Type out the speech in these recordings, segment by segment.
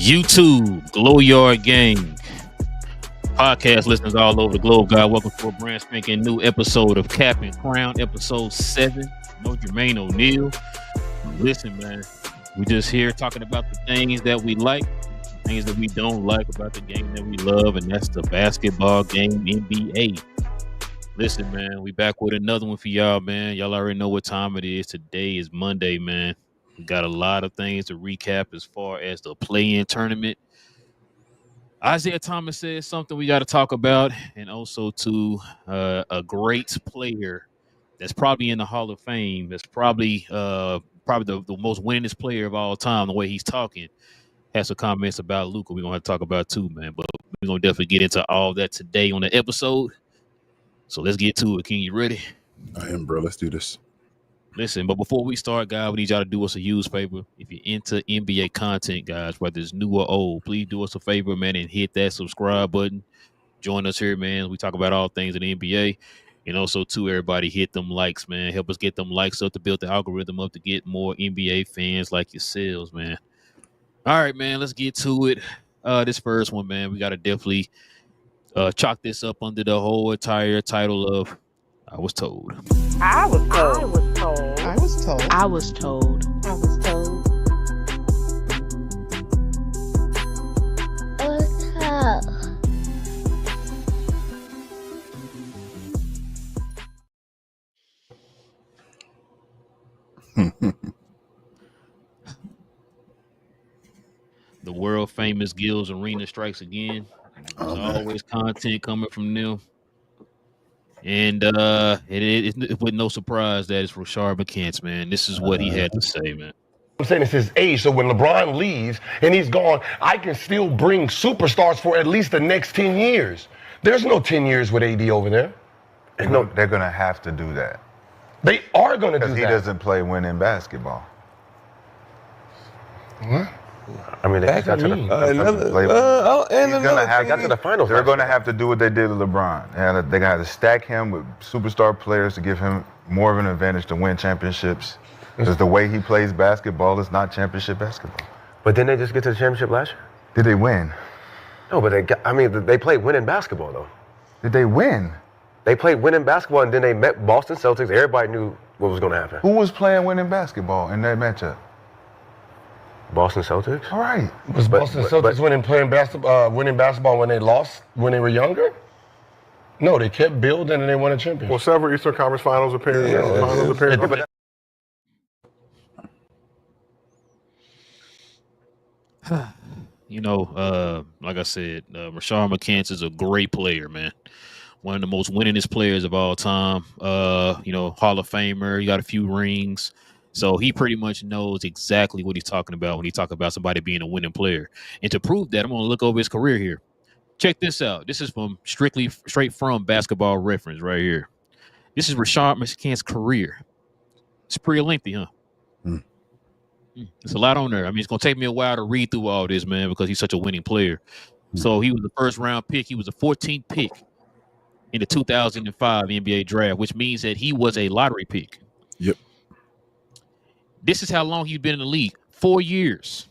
YouTube, Glow Yard Gang, podcast listeners all over the globe, God, welcome to a brand spanking new episode of Cap and Crown, episode 7. No Jermaine O'Neal. Listen, man, we just here talking about the things that we like, things that we don't like about the game that we love, and that's the basketball game, NBA. Listen, man, we back with another one for y'all, man. Y'all already know what time it is. Today is Monday, man. We got a lot of things to recap as far as the play-in tournament. Isaiah Thomas said something we got to talk about, and also to a great player that's probably in the Hall of Fame. That's probably the most winningest player of all time. The way he's talking, has some comments about Luka. We're gonna have to talk about too, man. But we're gonna definitely get into all that today on the episode. So let's get to it. King, you ready? I am, bro. Let's do this. Listen, but before we start, guys, we need y'all to do us a huge favor. If you're into NBA content, guys, whether it's new or old, please do us a favor, man, and hit that subscribe button. Join us here, man. We talk about all things in the NBA. And also, too, everybody hit them likes, man. Help us get them likes up to build the algorithm up to get more NBA fans like yourselves, man. All right, man, let's get to it. This first one, man, we got to definitely chalk this up under the whole entire title of I Was Told. I was told. I was told. I was told. I was told. The world famous Gills Arena strikes again. There's always content coming from them. And it with no surprise that it's Rashard McCants, man. This is what he had to say, man. I'm saying it's his age, so when LeBron leaves and he's gone, I can still bring superstars for at least the next 10 years. There's no 10 years with AD over there. No, they're going to have to do that. They are going to do that. Because he doesn't play winning basketball. What? I mean, they got to the finals. They're going to have to do what they did with LeBron. They got to stack him with superstar players to give him more of an advantage to win championships. Because the way he plays basketball is not championship basketball. But didn't they just get to the championship last year? Did they win? No, but they played winning basketball, though. Did they win? They played winning basketball, and then they met Boston Celtics. Everybody knew what was going to happen. Who was playing winning basketball in that matchup? Boston Celtics. All right. Was Boston Celtics winning basketball when they lost, when they were younger? No, they kept building and they won a championship. Well, several Eastern Conference Finals appearances. You know, like I said, Rashard McCants is a great player, man. One of the most winningest players of all time. Hall of Famer. He got a few rings. So he pretty much knows exactly what he's talking about when he talks about somebody being a winning player. And to prove that, I'm going to look over his career here. Check this out. This is from straight from Basketball Reference right here. This is Rashard McCants' career. It's pretty lengthy, huh? It's a lot on there. I mean, it's going to take me a while to read through all this, man, because he's such a winning player. So he was the first round pick. He was the 14th pick in the 2005 NBA draft, which means that he was a lottery pick. Yep. This is how long he's been in the league. 4 years.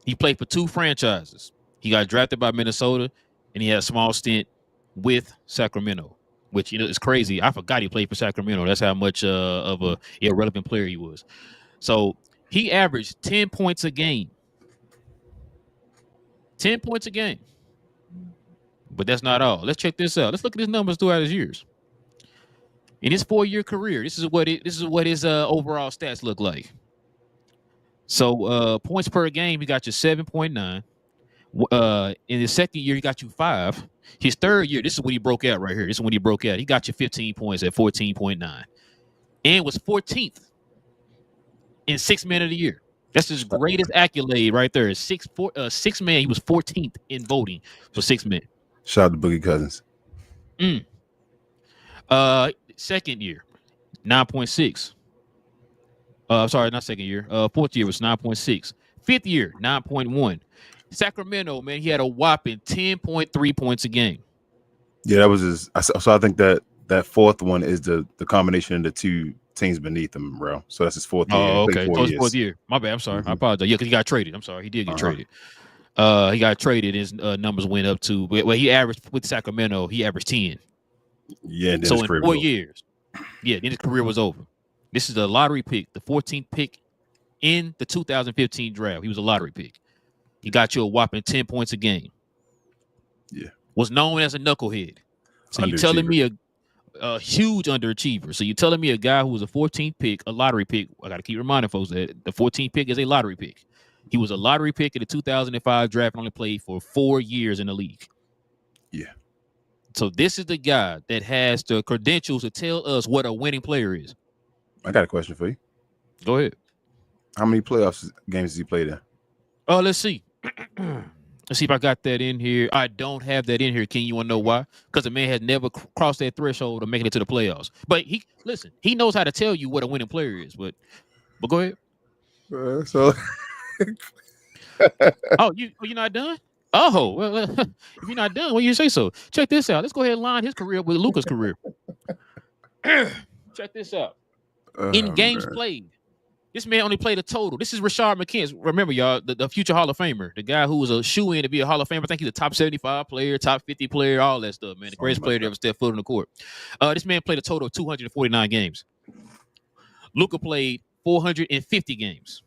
He played for 2 franchises. He got drafted by Minnesota, and he had a small stint with Sacramento, which, is crazy. I forgot he played for Sacramento. That's how much of a irrelevant player he was. So he averaged 10 points a game. 10 points a game. But that's not all. Let's check this out. Let's look at his numbers throughout his years. In his 4-year career, this is what his overall stats look like. So points per game, he got you 7.9. In his second year, he got you 5. His third year, this is when he broke out right here. This is when he broke out. He got you 15 points at 14.9, and was 14th in 6 men of the year. That's his greatest accolade right there. 6 man. He was 14th in voting for 6 men. Shout out to Boogie Cousins. Second year, 9.6. Sorry, not second year. Fourth year was 9.6. Fifth year, 9.1. Sacramento, man, he had a whopping 10.3 points a game. Yeah, that was his. So I think that fourth one is the combination of the two teams beneath him, bro. So that's his fourth year. Oh, He played okay. 4 So it's years. fourth year. My bad. I'm sorry. I apologize. Yeah, because he got traded. I'm sorry. He did get traded. He got traded. His numbers went up to he averaged with Sacramento. He averaged 10. Yeah, and then So his in career 4 was over. years, then his career was over. This is a lottery pick, the 14th pick in the 2015 draft. He was a lottery pick. He got you a whopping 10 points a game. Yeah. Was known as a knucklehead. So you're Underachiever. telling me a huge underachiever. So you're telling me a guy who was a 14th pick, a lottery pick. I got to keep reminding folks that the 14th pick is a lottery pick. He was a lottery pick in the 2005 draft and only played for 4 years in the league. Yeah. So this is the guy that has the credentials to tell us what a winning player is. I got a question for you. Go ahead. How many playoffs games has he played in? Oh, let's see. Let's see if I got that in here. I don't have that in here. King, you want to know why? Because the man has never crossed that threshold of making it to the playoffs. But he knows how to tell you what a winning player is. But go ahead. Oh, you're not done? Oh, well, if you're not done, well, you say so. Check this out. Let's go ahead and line his career with Luka's career. Check this out. In games played, this man only played a total. This is Rashard McKenzie. Remember, y'all, the future Hall of Famer, the guy who was a shoe-in to be a Hall of Famer. I think he's a top 75 player, top 50 player, all that stuff, man. The greatest player to ever step foot on the court. This man played a total of 249 games. Luka played 450 games.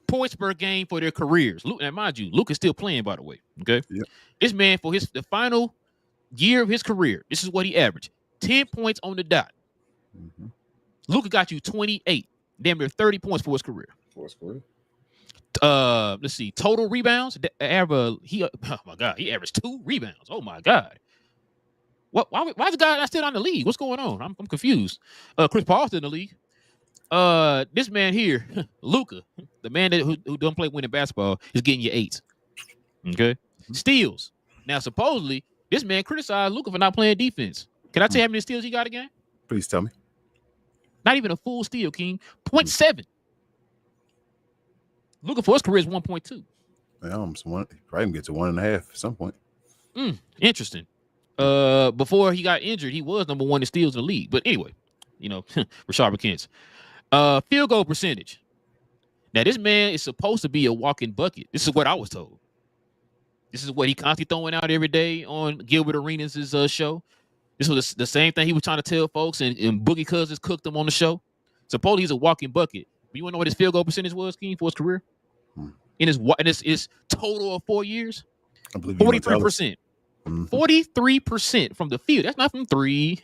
Points per game for their careers. Now, mind you, Luka's still playing, by the way. Okay. Yep. This man, for the final year of his career, this is what he averaged: 10 points on the dot. Mm-hmm. Luka got you 28, damn near 30 points for his career. Let's see, total rebounds. Oh my God, he averaged 2 rebounds. Oh my God. Why is the guy not still on the league? What's going on? I'm confused. Chris Paul's still in the league. This man here, Luka, the man who don't play winning basketball, is getting you 8. Okay, steals. Now, supposedly, this man criticized Luka for not playing defense. Can I tell you how many steals he got again? Please tell me. Not even a full steal, King. 0.7. Luka for his career is 1.2. Probably can get to 1.5 at some point. Interesting. Before he got injured, he was number 1 in steals in the league. But anyway, Rashard McKenzie. Field goal percentage. Now, this man is supposed to be a walking bucket. This is what I was told. This is what he constantly throwing out every day on Gilbert Arenas' show. This was the same thing he was trying to tell folks, and Boogie Cousins cooked him on the show. Supposedly he's a walking bucket. But you want to know what his field goal percentage was, King, for his career? In his total of 4 years? I believe 43%. 43% from the field. That's not from 3.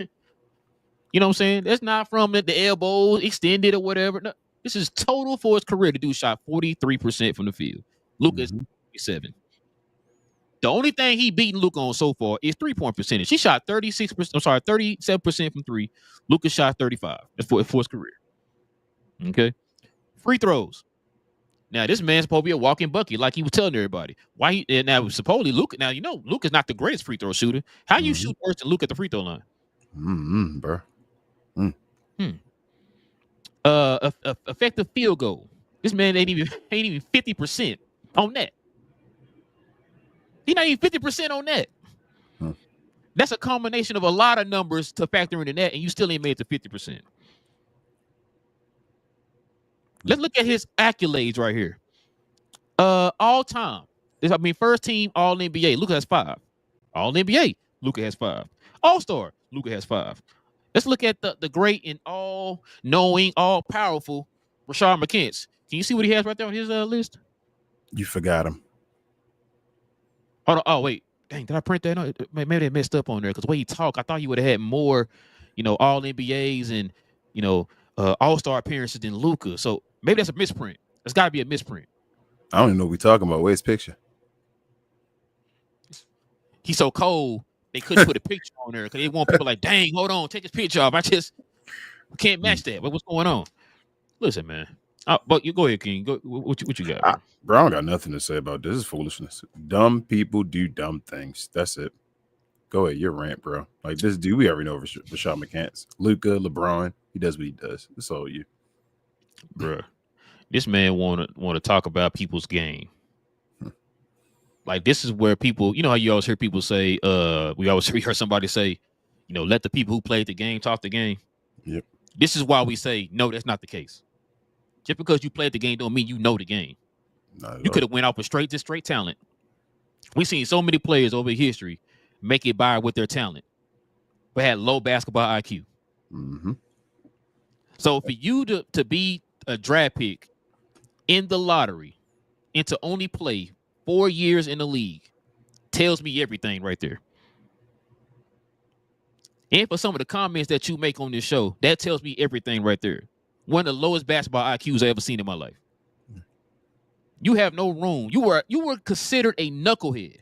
You know what I'm saying? That's not from the elbow extended or whatever. No, this is total for his career. The dude shot 43% from the field. Luka is 47. The only thing he beaten Luka on so far is 3-point percentage. He shot 37% from 3. Luka shot 35. That's for his career. Okay. Free throws. Now, this man's supposed to be a walking bucket, like he was telling everybody. Now, supposedly Luka. Now, Luka's not the greatest free throw shooter. How you shoot worse than Luka at the free throw line? Bro. Effective field goal. This man ain't even 50% on that. He's not even 50% on that. That's a combination of a lot of numbers to factor into that, and you still ain't made it to 50%. Let's look at his accolades right here. All time. First team All NBA. Luka has 5. All NBA. Luka has 5. All Star. Luka has 5. Let's look at the great and all knowing, all powerful Rashard McKenzie. Can you see what he has right there on his list? You forgot him. Hold on. Oh, wait. Dang, did I print that? No, maybe they messed up on there because the way he talked, I thought he would have had more, all NBAs and, all-star appearances than Luka. So maybe that's a misprint. It's got to be a misprint. I don't even know what we're talking about. Where's his picture? He's so cold, they couldn't put a picture on there because they want people like, dang, hold on, take his picture off. I can't match that. What's going on? Listen, man. But you go ahead, King. What you got? Bro, I don't got nothing to say about this. This is foolishness. Dumb people do dumb things. That's it. Go ahead, your rant, bro. Like this dude, we already know Rashard McKenzie. Luka, LeBron, he does what he does. It's all you, bro. This man want to talk about people's game. Like this is where people, how you always hear people say, we heard somebody say, let the people who played the game talk the game. Yep. This is why we say no, that's not the case. Just because you played the game don't mean you know the game. You could have went off with straight talent. We've seen so many players over history make it by with their talent, but had low basketball IQ. Mm-hmm. So for you to be a draft pick in the lottery and to only play 4 years in the league tells me everything right there. And for some of the comments that you make on this show, that tells me everything right there. One of the lowest basketball IQs I ever seen in my life. You have no room. You were considered a knucklehead.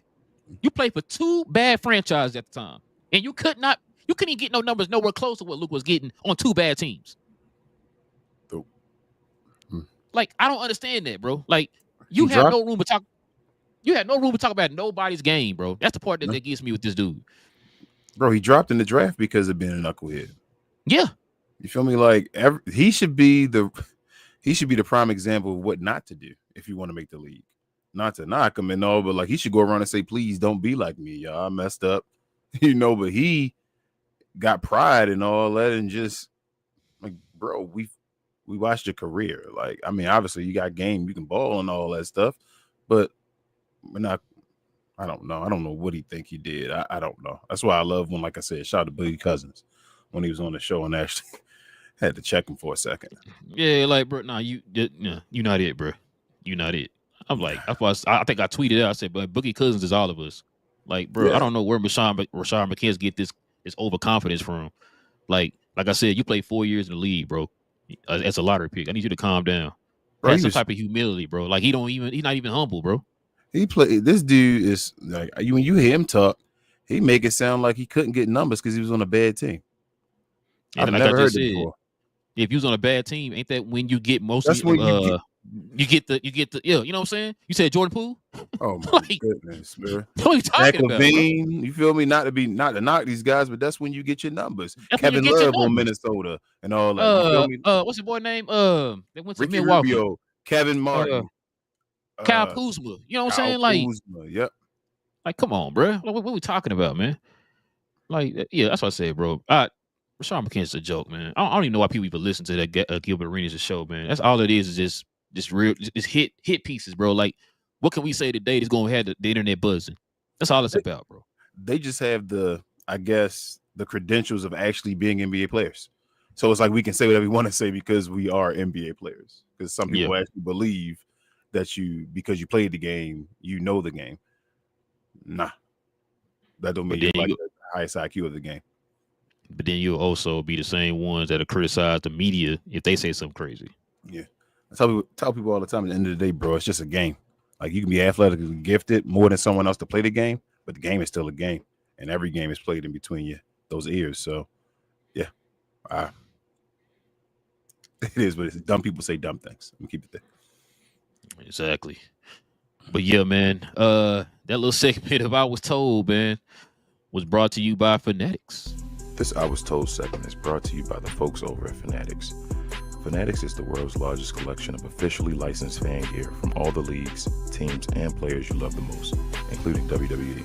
You played for 2 bad franchises at the time, and you couldn't even get no numbers nowhere close to what Luke was getting on 2 bad teams. Like, I don't understand that, bro. Like, you have no room to talk. You had no room to talk about nobody's game, bro. That's the part that gets me with this dude. Bro, he dropped in the draft because of being a knucklehead. Yeah. You feel me? Like he should be the prime example of what not to do if you want to make the league. Not to knock him and all, but like he should go around and say, please don't be like me, y'all. I messed up. But he got pride and all that, and just like, bro, we watched your career. Like, I mean, obviously you got game, you can ball and all that stuff, but we're not. I don't know. I don't know what he think he did. I don't know. That's why I love when, like I said, shout out to Boogie Cousins when he was on the show and actually had to check him for a second. Yeah, like, bro, you're not it, bro. You're not it. I'm like, I think I tweeted out. I said, but Boogie Cousins is all of us. Like, bro, I don't know where Rashad McKenzie get this overconfidence from. Like I said, you played 4 years in the league, bro. As a lottery pick, I need you to calm down. Bro, have some type of humility, bro. Like he's not even humble, bro. This dude is like, when you hear him talk, he make it sound like he couldn't get numbers because he was on a bad team. I've never heard it before. If you was on a bad team, ain't that when you get most? That's when you get the you know what I'm saying? You said Jordan Poole. Oh my goodness, man! What are you talking about? Levine, you feel me? Not to knock these guys, but that's when you get your numbers. Kevin Love on Minnesota and all that. You feel me? What's your boy name? They went to Ricky Milwaukee. Rubio, Kevin Martin. Kyle Kuzma, you know what I'm saying? Like, yep. Like, come on, bro. What we talking about, man? Like, yeah, that's what I said, bro. Rashad McKenzie's a joke, man. I don't even know why people even listen to that Gilbert Arenas' show, man. That's all it is just real, just hit pieces, bro. Like, what can we say today that's gonna have the internet buzzing? That's all it's about, bro. They just have the credentials of actually being NBA players. So it's like we can say whatever we want to say because we are NBA players. Because some people actually believe that because you played the game, you know the game. Nah, that don't mean you're like the highest IQ of the game. But then you'll also be the same ones that criticize the media if they say something crazy. Yeah, I tell people all the time. At the end of the day, bro, it's just a game. Like, you can be athletically gifted more than someone else to play the game, but the game is still a game, and every game is played in between those ears. So, yeah, it is. But it's dumb people say dumb things. Let me keep it there. Exactly. But yeah, man, that little segment of I Was Told, man, was brought to you by Fanatics. This I Was Told segment is brought to you by the folks over at Fanatics. Fanatics is the world's largest collection of officially licensed fan gear from all the leagues, teams, and players you love the most, including WWE.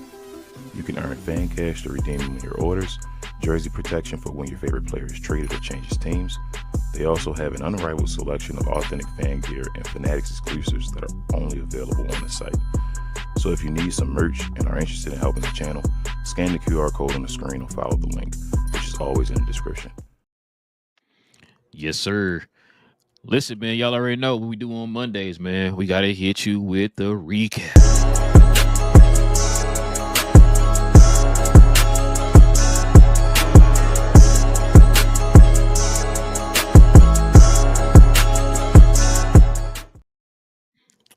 You can earn fan cash to redeem them in your orders, jersey protection for when your favorite player is traded or changes teams. They also have an unrivaled selection of authentic fan gear and Fanatics exclusives that are only available on the site. So if you need some merch and are interested in helping the channel, scan the QR code on the screen or follow the link, which is always in the description. Yes, sir. Listen, man, y'all already know what we do on Mondays, man. We got to hit you with the recap.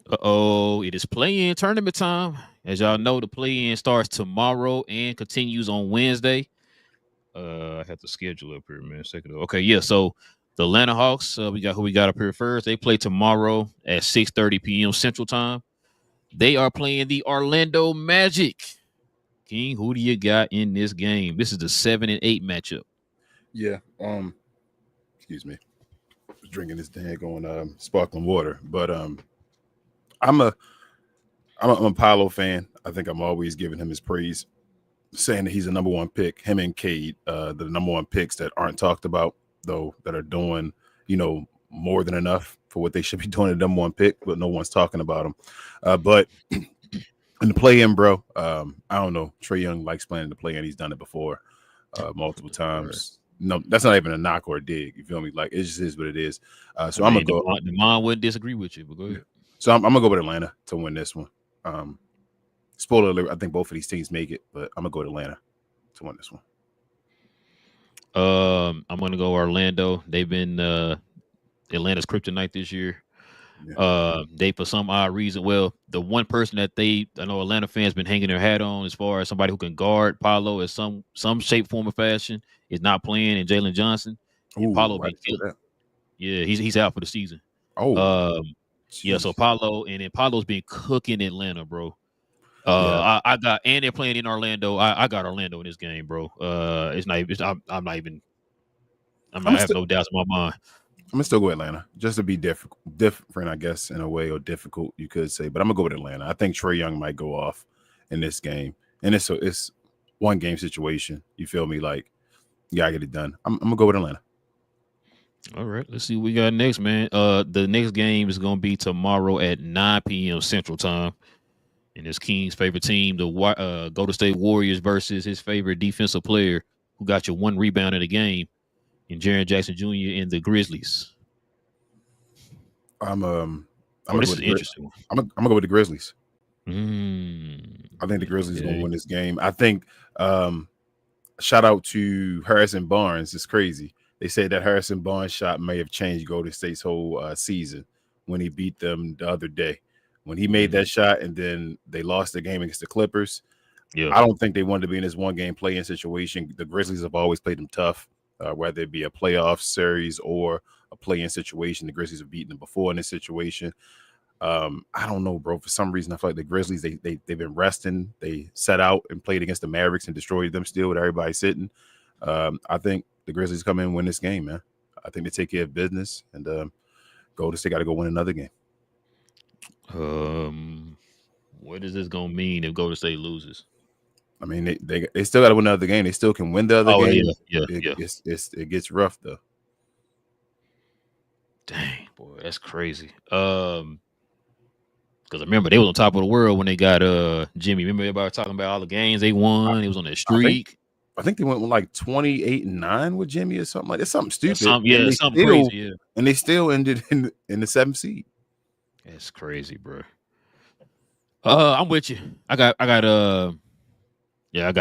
Uh-oh, it is play-in tournament time. As y'all know, the play-in starts tomorrow and continues on Wednesday. I have to schedule up here, man. Okay, yeah, so the Atlanta Hawks, we got up here first. They play tomorrow at 6:30 p.m. Central Time. They are playing the Orlando Magic. King, who do you got in this game? This is the 7 and 8 matchup. Yeah. Excuse me. I was drinking this daggone sparkling water, but I'm a Paolo fan. I think I'm always giving him his praise, saying that he's a number one pick. Him and Cade, the number one picks that aren't talked about though, that are doing, more than enough for what they should be doing at number one pick, but no one's talking about them. But in the play-in, bro, I don't know. Trae Young likes playing the play-in. He's done it before multiple times. No, that's not even a knock or a dig. You feel me? Like, it just is what it is. So I'm going to go. DeMond wouldn't disagree with you, but go ahead. So I'm going to go with Atlanta to win this one. Spoiler alert, I think both of these teams make it, but I'm going to go with Atlanta to win this one. I'm going to go Orlando. They've been Atlanta's kryptonite this year. Yeah. They, for some odd reason, the one person that I know Atlanta fans been hanging their hat on as far as somebody who can guard Paolo in some shape, form, or fashion is not playing, and Jalen Johnson. Ooh, Paolo he's out for the season. Yeah, so Paolo's been cooking Atlanta, bro. I got, and they're playing in Orlando. I got Orlando in this game, bro. It's not. I have no doubts in my mind. I'm gonna still go Atlanta, just to be different, I guess, in a way, or difficult, you could say. But I'm gonna go with Atlanta. I think Trae Young might go off in this game, and it's one game situation. You feel me? Like, you gotta get it done. I'm gonna go with Atlanta. All right, let's see what we got next, man. The next game is gonna be tomorrow at 9 p.m. Central Time, and it's King's favorite team, the Golden State Warriors, versus his favorite defensive player, who got you one rebound in the game, and Jaren Jackson Jr. in the Grizzlies. This is interesting. I'm gonna go with the Grizzlies. I think the Grizzlies gonna win this game. I think shout out to Harrison Barnes. It's crazy. They said that Harrison Barnes shot may have changed Golden State's whole season when he beat them the other day. When he made that shot and then they lost the game against the Clippers. Yeah, I don't think they wanted to be in this one-game play-in situation. The Grizzlies have always played them tough. Whether it be a playoff series or a play-in situation, the Grizzlies have beaten them before in this situation. I don't know, bro. For some reason, I feel like the Grizzlies, they've been resting. They set out and played against the Mavericks and destroyed them still with everybody sitting. I think the Grizzlies come in and win this game, man. I think they take care of business, and Golden State got to go win another game. What is this going to mean if Golden State loses? I mean, they still got to win another game. They still can win the other game. Yeah. It gets rough, though. Dang, boy, that's crazy. Because remember, they was on top of the world when they got Jimmy. Remember everybody talking about all the games they won? It was on that streak. I think they went with like 28-9 with Jimmy or something like that. Something stupid. Something crazy. Yeah, and they still ended in the 7th seed. That's crazy, bro. I'm with you. I got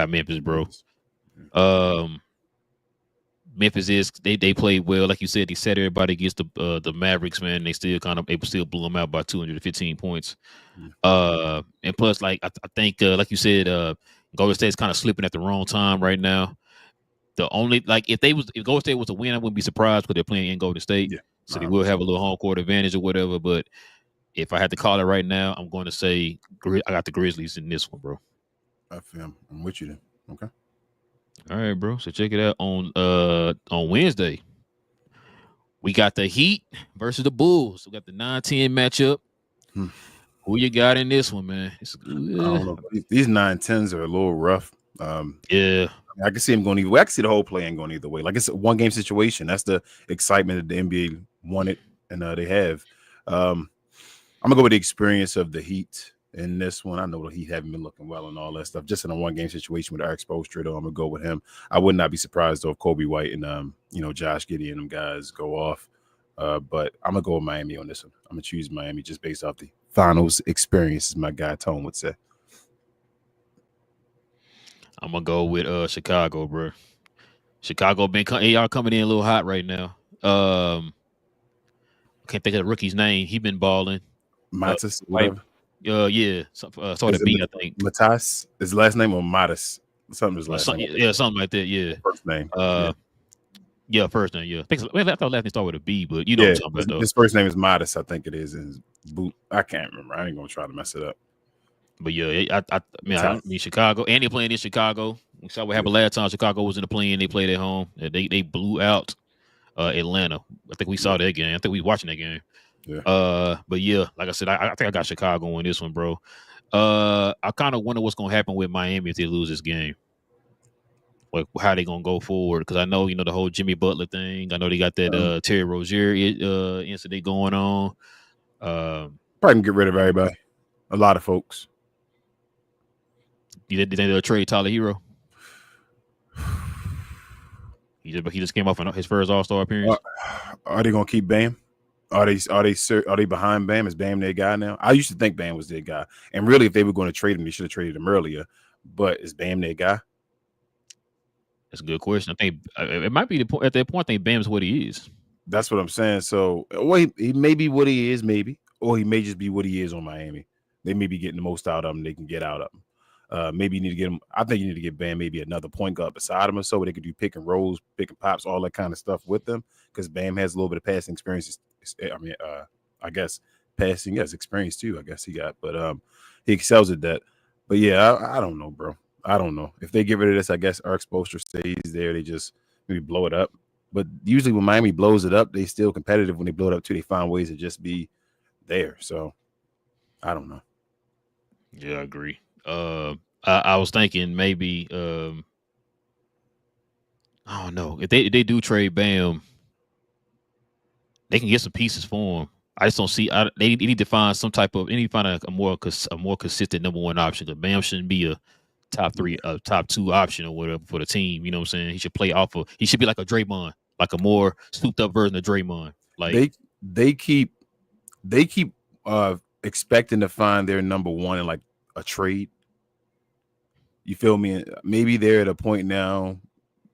Memphis, bro. Memphis is they played well, like you said. They set everybody against the Mavericks, man. They still blew them out by 215 points. And plus, like I think, like you said, Golden State's kind of slipping at the wrong time right now. The only if Golden State was to win, I wouldn't be surprised because they're playing in GoldenTate, so they will have a little home court advantage or whatever. But if I had to call it right now, I'm going to say I got the Grizzlies in this one, bro. I'm with you then. Okay. All right, bro. So check it out on Wednesday. We got the Heat versus the Bulls. We got the 9-10 matchup. Who you got in this one, man? I don't know. These 9-10s are a little rough. Yeah. I can see them going either way. I can see the whole play ain't going either way. Like, it's a one-game situation. That's the excitement that the NBA wanted, and they have. I'm going to go with the experience of the Heat in this one. I know the Heat haven't been looking well and all that stuff. Just in a one-game situation with Eric Spoelstra, though, I'm going to go with him. I would not be surprised, though, if Kobe White and, Josh Giddey and them guys go off. But I'm going to go with Miami on this one. I'm going to choose Miami just based off the finals experience, as my guy Tone would say. I'm going to go with Chicago, bro. Chicago y'all coming in a little hot right now. Can't think of the rookie's name. He been balling. Matis, sort of B, I think. Matas, his last name or Matis? Something his last name. Yeah, something like that. Yeah. First name. First name. Yeah. I thought last name started with a B, but you know what I'm talking about, though. His first name is Matis, I think it is. And I can't remember. I ain't gonna try to mess it up. But yeah, I mean Chicago, and they're playing in Chicago. We saw what happened last time. Chicago was in the play-in. They played at home. They blew out Atlanta. I think we saw that game. I think we were watching that game. Yeah. But yeah, like I said, I think I got Chicago in this one, bro. I kind of wonder what's gonna happen with Miami if they lose this game. like how they gonna go forward? Because I know the whole Jimmy Butler thing. I know they got that Terry Rozier incident going on. Probably can get rid of everybody. A lot of folks. Did they think they'll trade Tyler Hero? He just came off his first All-Star appearance. Are they gonna keep Bam? Are they behind Bam? Is Bam their guy now? I used to think Bam was their guy, and really, if they were going to trade him, they should have traded him earlier. But is Bam their guy? That's a good question. I think it might be the point. At that point, I think Bam's what he is. That's what I'm saying. So, well, he may be what he is, maybe, or he may just be what he is on Miami. They may be getting the most out of him they can get out of him. Maybe you need to get him. I think you need to get Bam maybe another point guard beside him or so, where they could do pick and rolls, pick and pops, all that kind of stuff with them. Because Bam has a little bit of passing experience. I guess passing, yes, experience too. I guess he got, but he excels at that. But yeah, I don't know, bro. I don't know if they get rid of this. I guess our exposure stays there. They just maybe blow it up. But usually when Miami blows it up, they still competitive. When they blow it up too, they find ways to just be there. So I don't know. Yeah, I agree. I was thinking maybe I don't know if they do trade Bam, they can get some pieces for him. I just don't see. They need to find some type of. They need to find a more consistent number one option. Because Bam shouldn't be a top three, top two option or whatever for the team. You know what I'm saying? He should play off of. He should be like a Draymond, like a more souped up version of Draymond. Like they keep expecting to find their number one in like a trade. You feel me? Maybe they're at a point now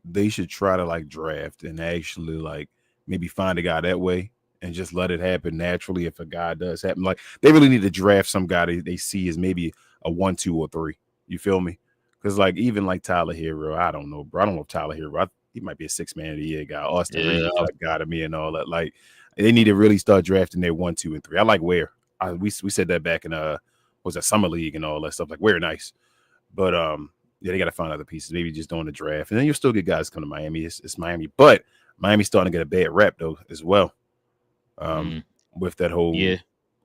they should try to like draft and actually like maybe find a guy that way and just let it happen naturally if a guy does happen. Like they really need to draft some guy they see as maybe a 1, 2, or 3. You feel me? Because like even like Tyler Hero, I don't know, bro. I don't know if Tyler Hero, he might be a 6-man of the year guy. Austin Reeves, that guy to me and all that. Like they need to really start drafting their 1, 2, and 3. I like Ware. We said that back in was that summer league and all that stuff. Like Ware, nice. But yeah, they got to find other pieces. Maybe just doing the draft, and then you'll still get guys come to Miami. It's Miami, but Miami's starting to get a bad rap though as well. With that whole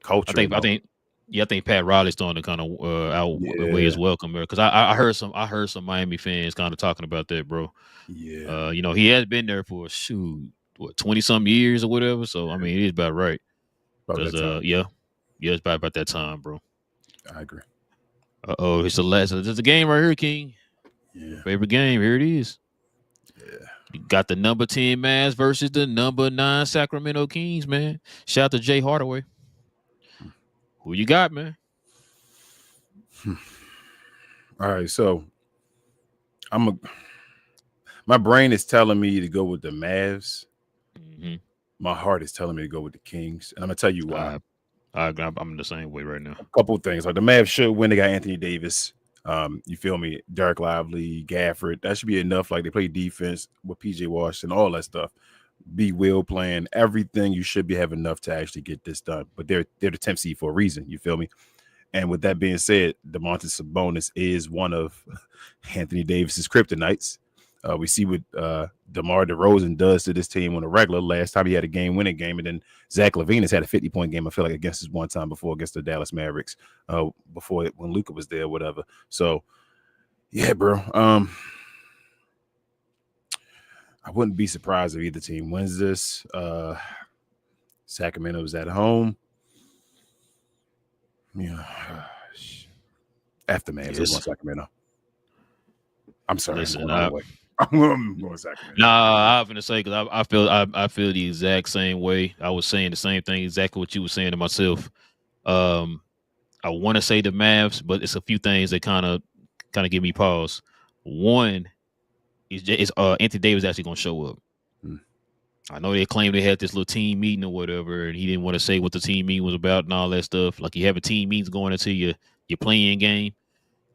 culture. I think Pat Riley's starting to kind of outweigh his welcome there because I heard some Miami fans kind of talking about that, bro. Yeah, he has been there for 20-some years or whatever. So I mean, it is about right. Because it's about that time, bro. I agree. It's the game right here, King. Yeah. Favorite game. Here it is. Yeah. You got the number 10 Mavs versus the number 9 Sacramento Kings, man. Shout out to Jay Hardaway. Who you got, man? All right, so my brain is telling me to go with the Mavs. Mm-hmm. My heart is telling me to go with the Kings, and I'm gonna tell you why. I'm the same way right now. A couple of things. Like the Mavs should win. They got Anthony Davis. You feel me? Derek Lively, Gafford. That should be enough. Like they play defense with PJ Washington, all that stuff. B. Will playing everything. You should have enough to actually get this done. But they're the 10th seed for a reason. You feel me? And with that being said, DeMontis Sabonis is one of Anthony Davis's kryptonites. We see what DeMar DeRozan does to this team on a regular. Last time he had a game-winning game, and then Zach LaVine has had a 50-point game, I feel like, against his one time before against the Dallas Mavericks, when Luka was there, whatever. So, yeah, bro. I wouldn't be surprised if either team wins this. Sacramento's at home. After Mavs, yes. Sacramento. I'm sorry. Listen, I'm going Sacramento. Nah, I'm gonna say because I feel the exact same way. I was saying the same thing, exactly what you were saying to myself. I want to say the Mavs, but it's a few things that kind of give me pause. One is Anthony Davis actually gonna show up. I know they claim they had this little team meeting or whatever, and he didn't want to say what the team meeting was about and all that stuff. Like you have a team meetings going into your playing game.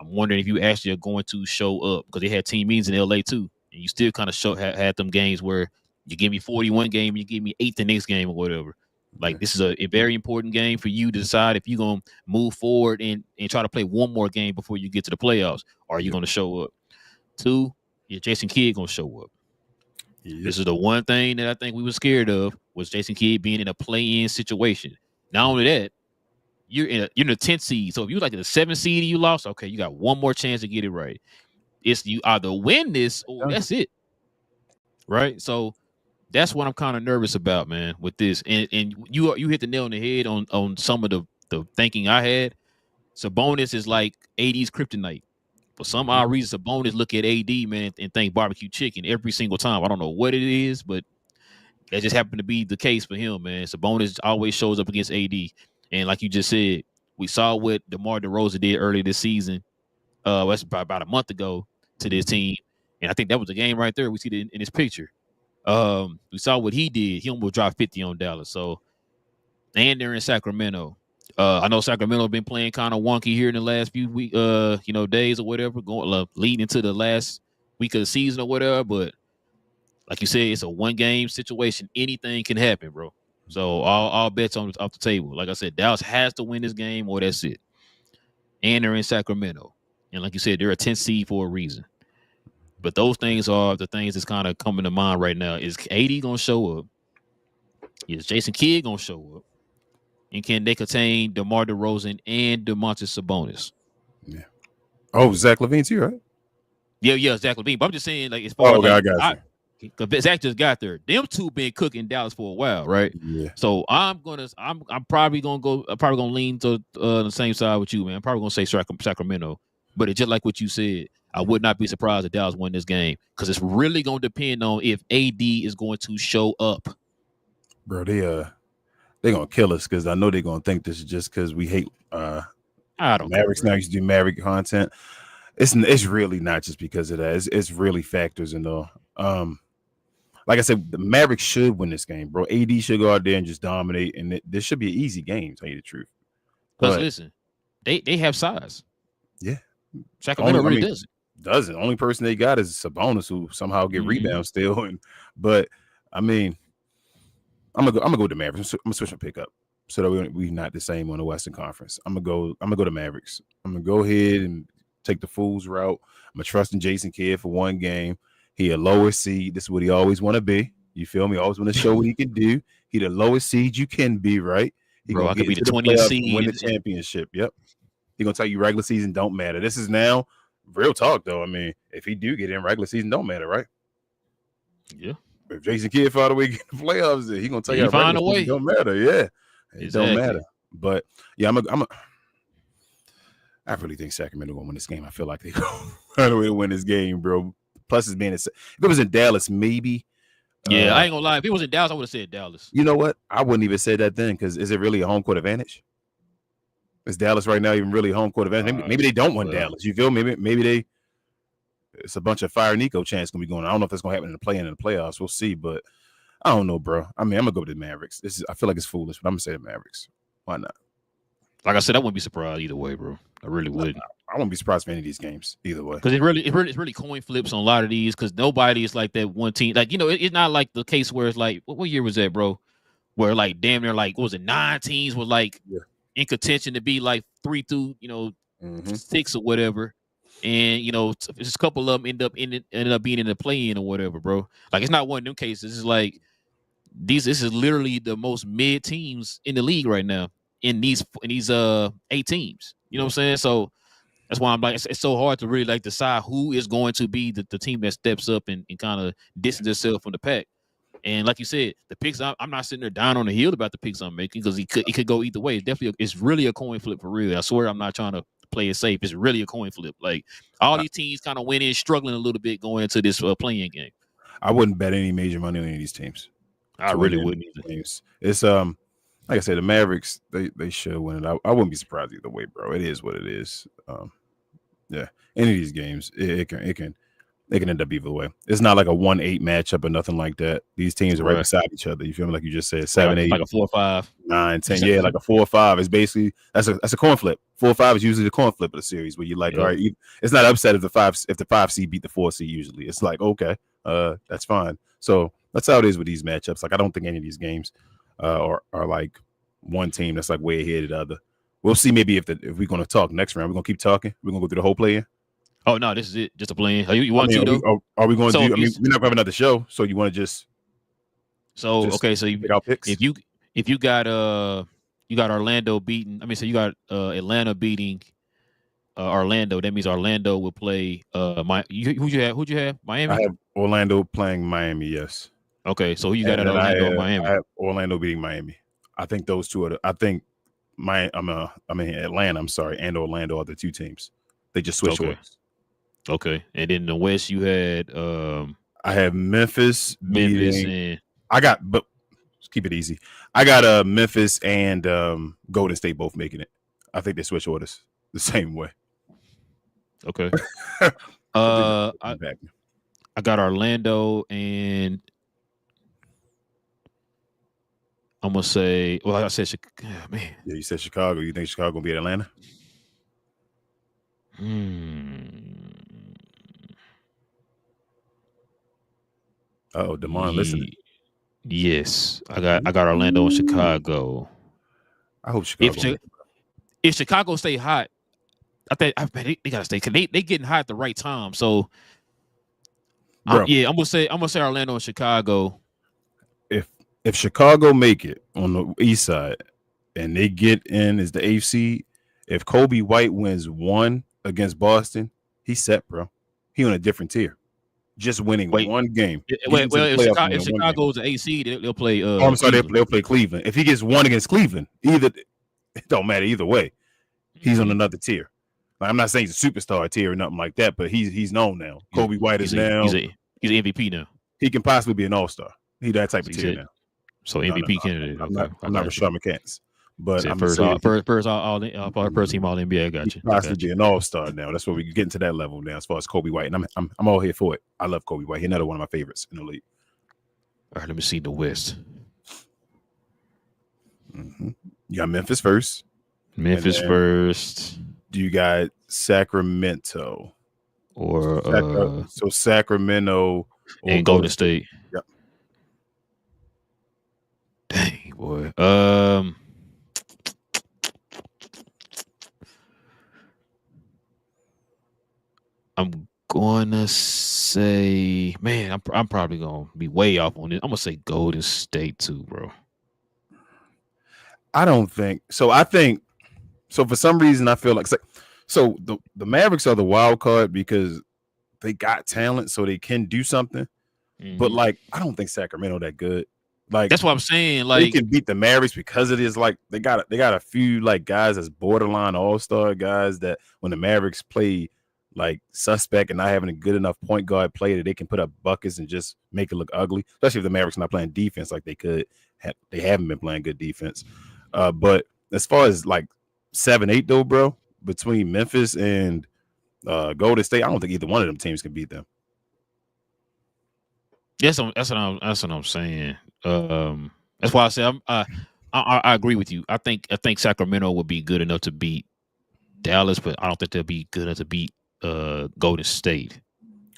I'm wondering if you actually are going to show up because they had team meetings in LA too, and you still kind of had them games where you give me 41 game, you give me 8 the next game or whatever. Like this is a very important game for you to decide if you're gonna move forward and try to play one more game before you get to the playoffs. Or are you gonna show up? 2, your Jason Kidd gonna show up. Yep. This is the one thing that I think we were scared of was Jason Kidd being in a play-in situation. Not only that, you're in the 10th seed. So if you're like in the 7th seed and you lost, okay, you got one more chance to get it right. It's you either win this or that's it. Right? So that's what I'm kind of nervous about, man, with this. And you hit the nail on the head on some of the thinking I had. Sabonis is like AD's kryptonite. For some odd reason, Sabonis look at AD, man, and think barbecue chicken every single time. I don't know what it is, but that just happened to be the case for him, man. Sabonis always shows up against AD. And like you just said, we saw what DeMar DeRozan did earlier this season. That's about a month ago to this team. And I think that was the game right there. We see it in this picture. We saw what he did. He almost dropped 50 on Dallas. So, and they're in Sacramento. I know Sacramento been playing kind of wonky here in the last few week, days or whatever, leading into the last week of the season or whatever. But like you said, it's a one-game situation. Anything can happen, bro. So all bets off the table. Like I said, Dallas has to win this game or that's it. And they're in Sacramento. And like you said, they're a 10th seed for a reason. But those things are the things that's kind of coming to mind right now. Is AD going to show up? Is Jason Kidd going to show up? And can they contain DeMar DeRozan and Domantas Sabonis? Yeah. Oh, Zach LaVine too, right? Yeah, Zach LaVine. But I'm just saying, like, as far as I got you. Because Zach just got there. Them two been cooking Dallas for a while, right? Yeah. So I'm probably gonna lean to the same side with you, man. I'm probably gonna say Sacramento. But it's just like what you said. I would not be surprised if Dallas won this game because it's really gonna depend on if AD is going to show up. Bro, they're gonna kill us because I know they're gonna think this is just because we hate Mavericks. Now used to do Maverick content. It's really not just because of that. It's really factors and all. Like I said, the Mavericks should win this game, bro. AD should go out there and just dominate, and this should be an easy game. To tell you the truth. Because listen, they have size. Yeah, Sacramento really doesn't. The only person they got is Sabonis, who somehow get rebounds still. But I mean, I'm gonna go with the Mavericks. I'm gonna switch my pick up so that we not the same on the Western Conference. I'm gonna go to Mavericks. I'm gonna go ahead and take the fool's route. I'm gonna trust in Jason Kidd for one game. He a lower seed. This is what he always want to be. You feel me? Always want to show what he can do. He the lowest seed you can be, right? He Bro, I could be the 20th seed, win the championship. Yep. He gonna tell you regular season don't matter. This is now real talk, though. I mean, if he do get in, regular season don't matter, right? Yeah. If Jason Kidd found a way to get in the playoffs, he gonna tell you find a way. Don't matter. Yeah, it Exactly. don't matter. But yeah, I really think Sacramento gonna win this game. I feel like they go find a way to win this game, bro. Plus, it's being if it was in Dallas, maybe. Yeah, I ain't gonna lie. If it was in Dallas, I would have said Dallas. You know what? I wouldn't even say that then because is it really a home court advantage? Is Dallas right now even really a home court advantage? Maybe they don't want Dallas. You feel me? Maybe it's a bunch of fire Nico chance gonna be going on. I don't know if that's gonna happen in the playoffs. We'll see, but I don't know, bro. I mean, I'm gonna go with the Mavericks. I feel like it's foolish, but I'm gonna say the Mavericks. Why not? Like I said, I wouldn't be surprised either way, bro. I really wouldn't. I wouldn't be surprised for any of these games either way. Because it's really coin flips on a lot of these. Because nobody is like that one team. Like it's not like the case where it's like what year was that, bro? Where like damn near like what was it 9 teams was like in contention to be like 3 through 6 or whatever. And just a couple of them ended up being in the play-in or whatever, bro. Like it's not one of them cases. It's like this is literally the most mid teams in the league right now in these 8 teams. You know what I'm saying? So that's why I'm like it's so hard to really like decide who is going to be the team that steps up and kind of distance itself from the pack. And like you said, the picks I'm not sitting there down on the hill about the picks I'm making because it could go either way. It's really a coin flip for real. I swear I'm not trying to play it safe. It's really a coin flip. Like all these teams kind of went in struggling a little bit going into this playing game. I wouldn't bet any major money on any of these teams. I really wouldn't either. It's like I said, the Mavericks they should win it. I wouldn't be surprised either way, bro. It is what it is. Yeah, any of these games it can end up either way. It's not like a 1-8 matchup or nothing like that. These teams are right beside each other. You feel me? Like you just said, 7-8, like a 4-5, 9-10. Yeah, like a 4-5 is basically that's a coin flip. 4-5 is usually the coin flip of the series where you're like, all right, it's not upset if the 5 seed beat the 4 seed. Usually, it's like okay, that's fine. So that's how it is with these matchups. Like I don't think any of these games are like one team that's like way ahead of the other. We'll see maybe if we're going to talk next round. We're going to keep talking. We're going to go through the whole play-in. Oh, no, this is it. Just a play-in. You want to, though? Are we going to do – I mean, we're not going to have another show, so you want to just – So, okay, so pick out picks? If you got Orlando beating – I mean, so you got Atlanta beating Orlando, that means Orlando will play. Who'd you have? Miami. I have Orlando playing Miami. Yes. Okay, so who you got And at then Orlando or Miami? I have Orlando beating Miami. I think those two are. I think Atlanta. I'm sorry, and Orlando are the two teams. They just switched orders. Okay, and then in the West you had I have Memphis beating. and but keep it easy. I got Memphis and Golden State both making it. I think they switch orders the same way. Okay. I got Orlando and I'm gonna say. Well, I said, man. Yeah, you said Chicago. You think Chicago gonna be at Atlanta? Oh, DeMar, listen. Yes, I got Orlando and Chicago. I hope Chicago. If Chicago stay hot, I bet they gotta stay. Cause they getting hot at the right time. So, I'm gonna say Orlando and Chicago. If Chicago make it on the East side and they get in as the AFC, if Kobe White wins one against Boston, he's set, bro. He on a different tier. Just winning one game. If Chicago's the AC, they'll play. I'm sorry, they'll play Cleveland. If he gets one against Cleveland, it don't matter either way. He's on another tier. Like, I'm not saying he's a superstar tier or nothing like that, but he's known now. Kobe White is now. He's an MVP now. He can possibly be an all-star. He's that type of tier now. So MVP candidate. I'm not Rashad McCants, but I'm first team all NBA. I got you. Possibly be an all-star now. That's where we get into that level now as far as Kobe White, and I'm all here for it. I love Kobe White. He's another one of my favorites in the league. All right, let me see the West. You got Memphis first. Memphis first. Do you got Sacramento or Sacramento and Golden State? Yep. Dang, boy. I'm gonna say, man, I'm probably gonna be way off on it. I'm gonna say Golden State too, bro. I don't think so. I think so. For some reason, I feel like so. The Mavericks are the wild card because they got talent, so they can do something. But like, I don't think Sacramento that good. Like, that's what I'm saying. Like, they can beat the Mavericks because it is like they got a few like guys as borderline all-star guys that when the Mavericks play like suspect and not having a good enough point guard play that they can put up buckets and just make it look ugly. Especially if the Mavericks not playing defense like they could. They haven't been playing good defense. But as far as like 7-8 though, bro, between Memphis and Golden State, I don't think either one of them teams can beat them. That's what I'm saying. That's why I say I agree with you. I think Sacramento would be good enough to beat Dallas, but I don't think they'll be good enough to beat Golden State.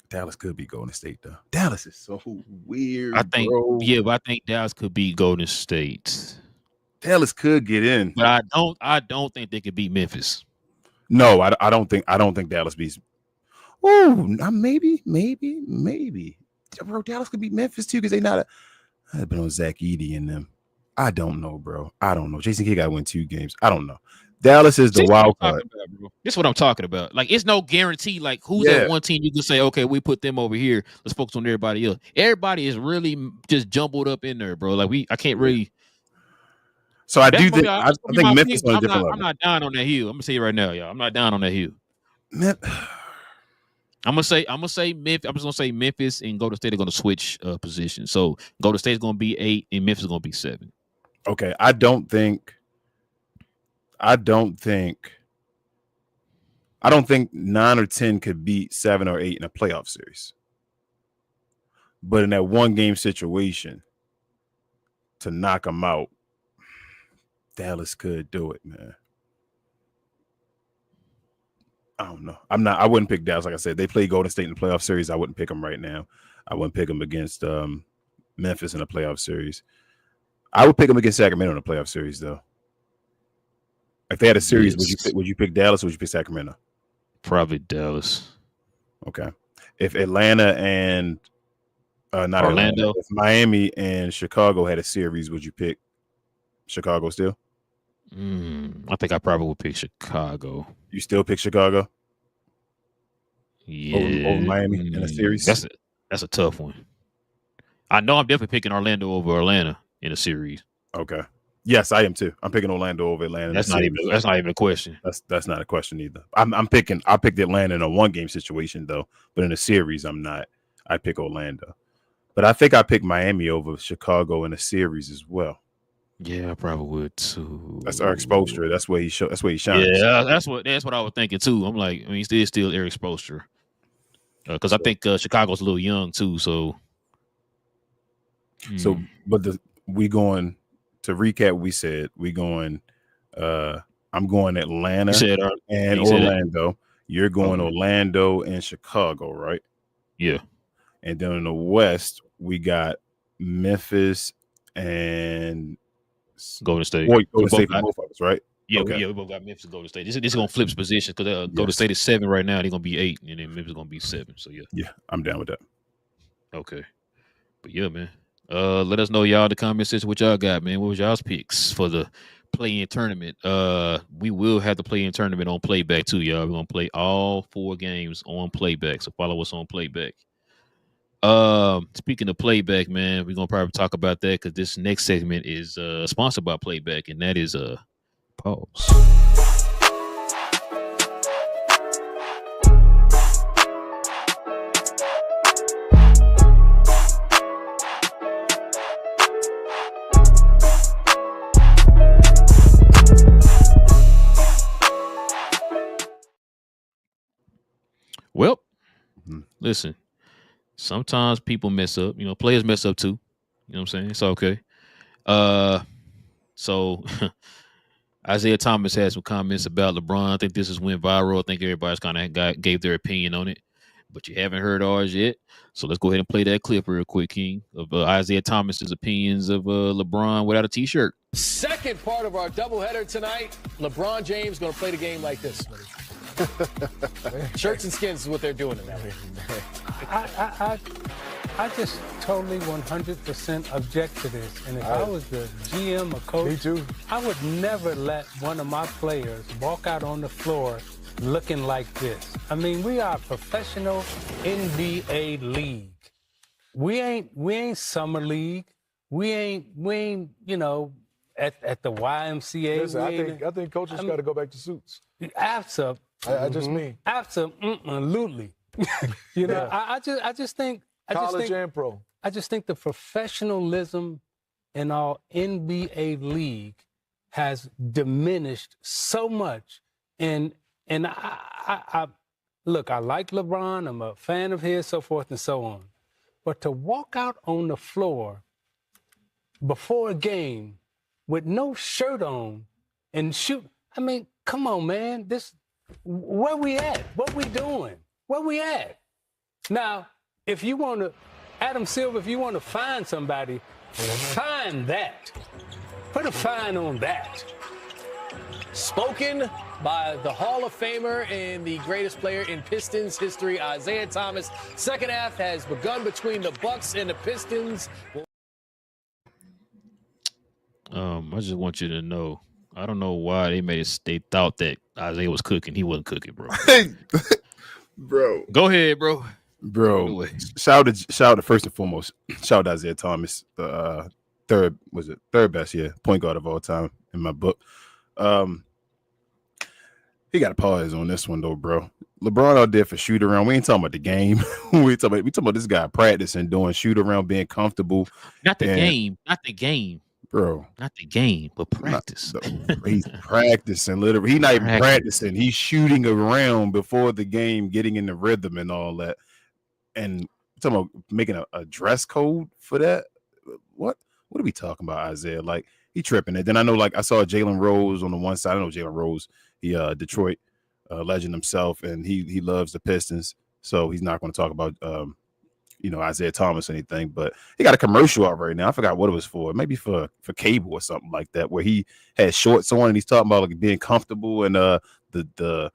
Dallas could be Golden State though. Dallas is so weird. I think, but I think Dallas could be Golden State. Dallas could get in, but I don't think they could beat Memphis. No, I don't think Dallas beats. Oh, maybe. Bro, Dallas could beat Memphis too because they not. I've been on Zach Edey and them. I don't know, bro. I don't know. Jason Kidd got to win 2 games. I don't know. Dallas is the wild card. This is what I'm talking about. Like, it's no guarantee. Like, who's that one team you can say, okay, we put them over here. Let's focus on everybody else. Everybody is really just jumbled up in there, bro. Like, I can't really. So I do think I think Memphis on a different level. I'm not down on that hill. I'm gonna say it right now, y'all. I'm not down on that hill. I'm gonna say Memphis. I'm just gonna say Memphis and Golden State are gonna switch positions. So Golden State's gonna be 8 and Memphis is gonna be 7. Okay, I don't think 9 or 10 could beat 7 or 8 in a playoff series. But in that one game situation, to knock them out, Dallas could do it, man. I don't know. I wouldn't pick Dallas. Like I said, they play Golden State in the playoff series. I wouldn't pick them right now. I wouldn't pick them against Memphis in the playoff series. I would pick them against Sacramento in the playoff series, though. If they had a series, would you pick Dallas or would you pick Sacramento? Probably Dallas. Okay. If Atlanta and not Orlando, if Miami and Chicago had a series, would you pick Chicago still? I think I probably would pick Chicago. You still pick Chicago Yeah, over Miami in a series? That's a tough one. I know I'm definitely picking Orlando over Atlanta in a series. Okay. Yes, I am too. I'm picking Orlando over Atlanta. That's not even a question. That's not a question either. I picked Atlanta in a 1-game situation though, but in a series I'm not. I pick Orlando. But I think I picked Miami over Chicago in a series as well. Yeah, I probably would too. That's Eric Spoelstra. That's where he shines. Yeah, that's what I was thinking too. I'm like, I mean, he's still Eric Spoelstra. Because I think Chicago's a little young too. So, but we going to recap. We said we going. I'm going Atlanta and Orlando. You're going Orlando and Chicago, right? Yeah. And then in the West, we got Memphis and Golden State. Golden State for both of us, right? Yeah, we both got Memphis and Golden State. This is gonna flip position because Golden State is 7 right now. They're gonna be 8, and then Memphis is gonna be 7. So yeah, I'm down with that. Okay, but yeah, man. Let us know y'all in the comment section what y'all got, man. What was y'all's picks for the play-in tournament? We will have the play-in tournament on Playback too, y'all. We're gonna play all 4 games on Playback. So follow us on Playback. Speaking of Playback, man, we're gonna probably talk about that because this next segment is sponsored by Playback, and that is pause. Well, listen. Sometimes people mess up. You know, players mess up too. You know what I'm saying? It's okay. So Isaiah Thomas had some comments about LeBron. I think this went viral. I think everybody's kind of gave their opinion on it, but you haven't heard ours yet. So let's go ahead and play that clip real quick, King, of Isaiah Thomas's opinions of LeBron without a T-shirt. Second part of our doubleheader tonight. LeBron James going to play the game like this. Shirts and skins is what they're doing tonight. I just totally 100% object to this. And if I was the GM or coach, Me too. I would never let one of my players walk out on the floor looking like this. I mean, we are a professional NBA league. We ain't summer league. We ain't you know, at the YMCA. Listen, I think coaches got to go back to suits. Absolutely. I just mean. Absolutely. You know, I just think College and pro. I just think the professionalism in our NBA league has diminished so much. And I look, I like LeBron. I'm a fan of his, so forth and so on. But to walk out on the floor before a game with no shirt on and shoot, I mean, come on, man. Where we at? What we doing? Where we at? Now, if you want to, Adam Silver, if you want to find somebody, find that. Put a fine on that. Spoken by the Hall of Famer and the greatest player in Pistons history, Isaiah Thomas. Second half has begun between the Bucks and the Pistons. I just want you to know, I don't know why they thought that Isaiah was cooking. He wasn't cooking, bro. Bro. Go ahead, bro. Bro, shout out first and foremost. Shout out Isaiah Thomas, the third best, point guard of all time in my book. He got a pause on this one though, bro. LeBron out there for shoot around. We ain't talking about the game. we talking about this guy practicing, doing shoot around, being comfortable. Not the game, bro. Not the game, but practice. He's practicing literally. He's not even practicing. He's shooting around before the game, getting in the rhythm and all that. And talking about making a dress code for that. What are we talking about, Isaiah? Like, he tripping it. Then I know, like, I saw Jalen Rose on the one side. I know Jalen Rose, he Detroit legend himself, and he loves the Pistons, so he's not going to talk about Isaiah Thomas or anything. But he got a commercial out right now. I forgot what it was for. Maybe for cable or something like that, where he had shorts on and he's talking about like being comfortable and the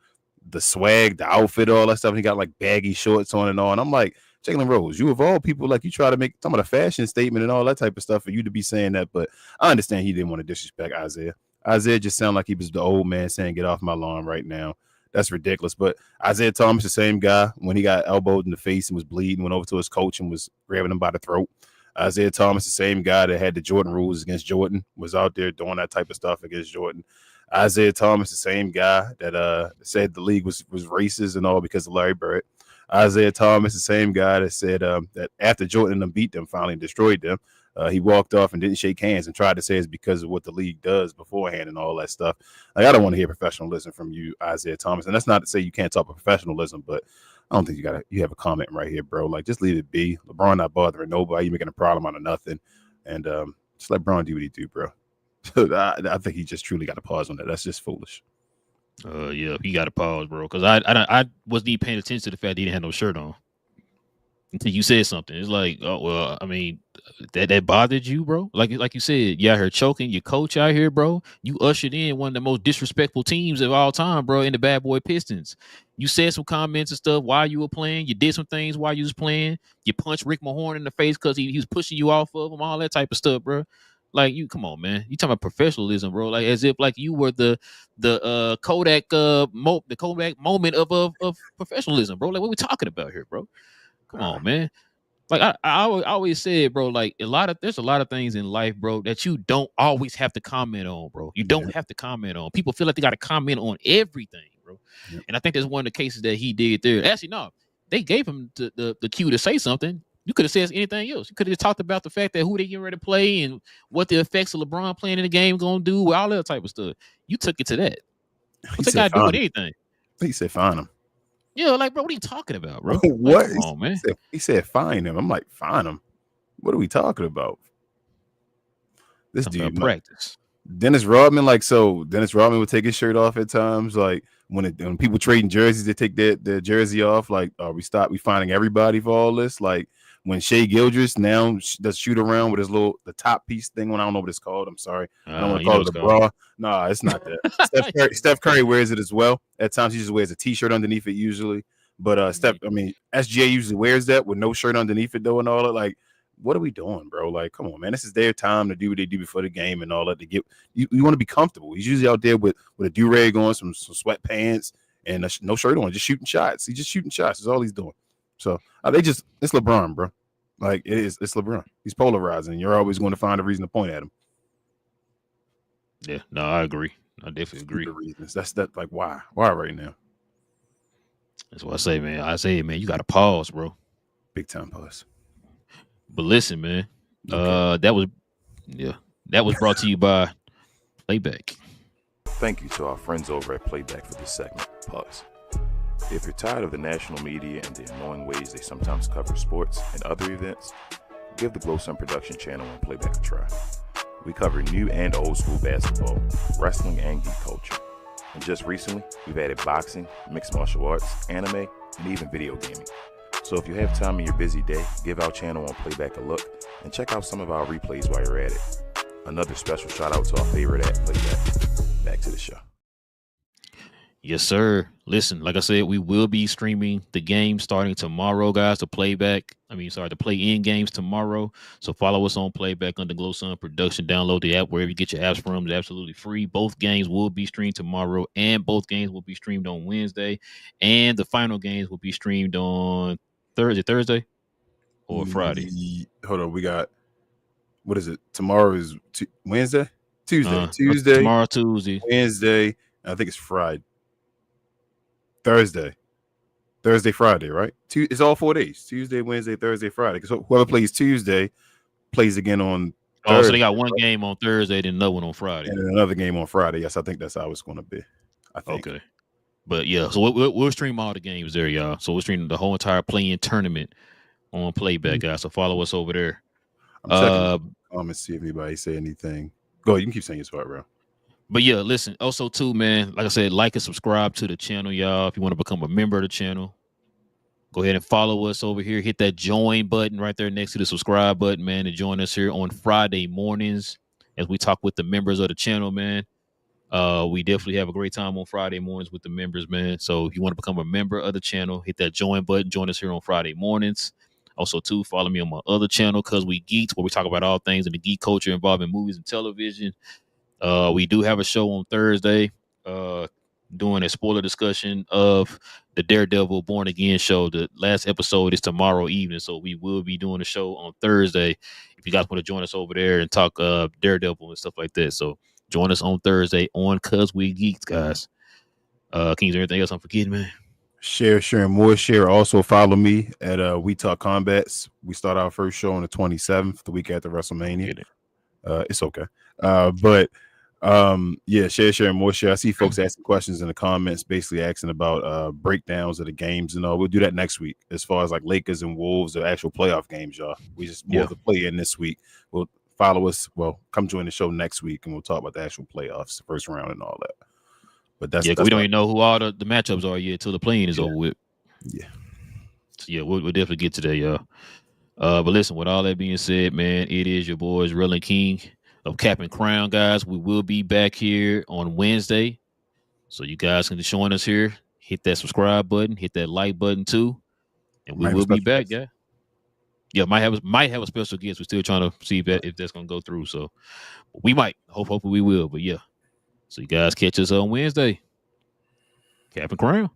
swag, the outfit, all that stuff. And he got like baggy shorts on and all. And I'm like, Jalen Rose, you of all people, like, you try to make some of the fashion statement and all that type of stuff for you to be saying that. But I understand he didn't want to disrespect Isaiah. Isaiah just sounded like he was the old man saying, "Get off my lawn right now." That's ridiculous. But Isaiah Thomas, the same guy, when he got elbowed in the face and was bleeding, went over to his coach and was grabbing him by the throat. Isaiah Thomas, the same guy that had the Jordan rules against Jordan, was out there doing that type of stuff against Jordan. Isaiah Thomas, the same guy that said the league was racist and all because of Larry Bird. Isaiah Thomas, the same guy that said that after Jordan and them beat them, finally destroyed them, he walked off and didn't shake hands and tried to say it's because of what the league does beforehand and all that stuff. Like, I don't want to hear professionalism from you, Isaiah Thomas. And that's not to say you can't talk about professionalism, but I don't think you have a comment right here, bro. Like, just leave it be. LeBron not bothering nobody. You making a problem out of nothing. And just let Bron do what he do, bro. I think he just truly got to pause on that. That's just foolish. Yeah, he got to pause, bro. Because I wasn't even paying attention to the fact that he didn't have no shirt on until you said something. It's like, oh well, I mean, that bothered you, bro. Like you said, you out here choking your coach out here, bro. You ushered in one of the most disrespectful teams of all time, bro, in the Bad Boy Pistons. You said some comments and stuff while you were playing. You did some things while you was playing. You punched Rick Mahorn in the face because he was pushing you off of him, all that type of stuff, bro. Like, you, come on, man. You talking about professionalism, bro? Like, as if like you were the Kodak moment of professionalism, bro. Like, what we talking about here, bro? Come on, man. Like I always said, bro, like there's a lot of things in life, bro, that you don't always have to comment on, bro. You don't have to comment on. People feel like they got to comment on everything, bro. Yep. And I think that's one of the cases that he did there. Actually, no, they gave him the cue to say something. You could have said anything else. You could have talked about the fact that who they getting ready to play and what the effects of LeBron playing in the game gonna do, all that type of stuff. You took it to that. What's that guy do with anything? He said, "Fine him." Yeah, like, bro, what are you talking about, bro? What? Like, come on, man. He said, "Fine him." I'm like, "Fine him." What are we talking about? This dude practice. Dennis Rodman, Dennis Rodman would take his shirt off at times. Like when people trading jerseys, they take their jersey off. Like, we finding everybody for all this. Like when Shea Gildress now does shoot around with his the top piece thing on. I don't know what it's called. I'm sorry. I don't want to call it a bra. No, it's not that. Steph Curry wears it as well. At times he just wears a t-shirt underneath it usually. But SGA usually wears that with no shirt underneath it though and all that. Like, what are we doing, bro? Like, come on, man. This is their time to do what they do before the game and all that. To get you want to be comfortable. He's usually out there with a do-rag on, some sweatpants, and no shirt on, just shooting shots. He's just shooting shots. That's all he's doing. So it's LeBron, bro. Like, it's LeBron. He's polarizing. You're always going to find a reason to point at him. Yeah, no, I agree. I definitely agree. Reasons. That's like, why right now? That's what I say, man. You got to pause, bro. Big time pause. But listen, man. That was brought to you by Playback. Thank you to our friends over at Playback for this segment. Pause. If you're tired of the national media and the annoying ways they sometimes cover sports and other events, give the Glow Sun Production channel on Playback a try. We cover new and old school basketball, wrestling, and geek culture. And just recently, we've added boxing, mixed martial arts, anime, and even video gaming. So if you have time in your busy day, give our channel on Playback a look and check out some of our replays while you're at it. Another special shout out to our favorite at Playback. Back to the show. Yes, sir. Listen, like I said, we will be streaming the game starting tomorrow, guys. The play-in games tomorrow. So follow us on Playback under Glow Sun Production. Download the app wherever you get your apps from. It's absolutely free. Both games will be streamed tomorrow, and both games will be streamed on Wednesday. And the final games will be streamed on Thursday or Friday. Hold on, we got, what is it? Tomorrow is Wednesday? Tuesday. Tomorrow, Tuesday. Wednesday. I think it's Friday. Thursday, Friday, right? It's all 4 days. Tuesday, Wednesday, Thursday, Friday. Because whoever plays Tuesday plays again on Thursday. So they got one game on Thursday, then another one on Friday. And then another game on Friday. Yes, I think that's how it's going to be. I think. Okay. But, yeah, so we'll stream all the games there, y'all. So we'll stream the whole entire play-in tournament on Playback, guys. So follow us over there. I'm checking see if anybody say anything. Go ahead. You can keep saying your part, bro. But yeah, listen, also too, man, like I said, like and subscribe to the channel, y'all. If you want to become a member of the channel, go ahead and follow us over here. Hit that join button right there next to the subscribe button, man, and join us here on Friday mornings as we talk with the members of the channel, man. We definitely have a great time on Friday mornings with the members, man. So if you want to become a member of the channel, hit that join button. Join us here on Friday mornings. Also, too, follow me on my other channel, Cause We Geeks, where we talk about all things in the geek culture involving movies and television. We do have a show on Thursday, doing a spoiler discussion of the Daredevil Born Again show. The last episode is tomorrow evening, so we will be doing a show on Thursday. If you guys want to join us over there and talk Daredevil and stuff like that, so join us on Thursday on Cuz We Geeks, guys. King, is there anything else I'm forgetting, man? Share, more share. Also follow me at We Talk Combats. We start our first show on the 27th, the week after WrestleMania. It's okay. But yeah, share, more share. I see folks asking questions in the comments, basically asking about breakdowns of the games and all. We'll do that next week as far as like Lakers and Wolves, the actual playoff games, y'all. We just more of the play in this week. We'll follow us. Well, come join the show next week and we'll talk about the actual playoffs, the first round and all that. But that's we don't even know who all the matchups are yet till the playing is over with. Yeah. So yeah, we'll definitely get to that, y'all. But listen, with all that being said, man, it is your boys Relle and King of Cap and Crown, guys. We will be back here on Wednesday, so you guys can join us here. Hit that subscribe button, hit that like button too, and we will be back, guys. Yeah, might have a special guest. We're still trying to see if that's gonna go through. So we might. Hopefully we will. But yeah. So you guys catch us on Wednesday. Cap and Crown.